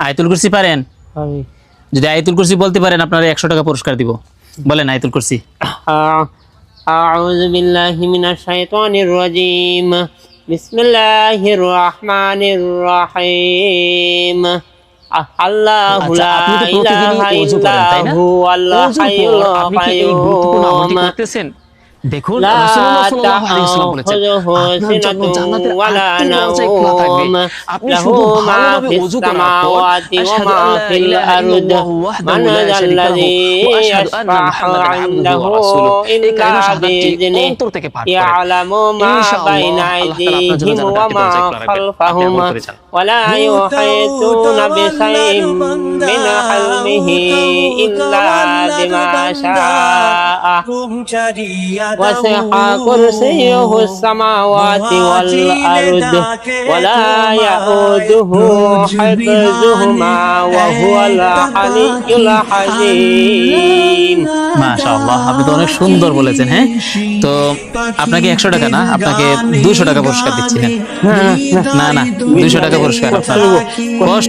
আয়াতুল কুরসি পারেন? যদি আয়াতুল কুরসি বলতে পারেন আপনারা 100 টাকা পুরস্কার দিব। বলেন আয়াতুল কুরসি। আউযু বিল্লাহি মিনাশ শাইতানির রাজীম। বিসমিল্লাহির রাহমানির রাহিম। আল্লাহু লা ইলাহা ইল্লাহু আল হাইয়ুল কাইয়্যুম। দেখুন লা রাসূলুল্লাহ সাল্লাল্লাহু আলাইহি ওয়াসাল্লাম বলেছেন আপনার জন্য জান্নাতের ওয়ালা আরেকটি দরজা খোলা থাকবে। আপনি শুধু ভালোভাবে ওযু করার পর আশহাদু আল্লা ইলাহা ইল্লাল্লাহু ওয়াহদাহু লা শারীকা লাহু ওয়া আশহাদু আন্না মুহাম্মাদান আবদুহু ওয়া রাসূলুহু। এই কালিমা শাহাদাতটি অন্তর থেকে পাঠ করেন। ইয়ালামু মা বাইনা আইদিহিম ওয়া মা খালফাহুম ওয়া লা ইউহিতুনা বিশাইইন মিন ইলমিহি ইল্লা বিমা শাআ। وسع كرسيه السماوات والأرض ولا يؤوده حفظهما وهو العلي العظيم। মাশাআল্লাহ, আপনি তো অনেক সুন্দর বলেছেন। হ্যাঁ, তো আপনাকে 100 টাকা না, আপনাকে 200 টাকা পুরস্কার দিচ্ছি। না না, 200 টাকা পুরস্কার আপনার।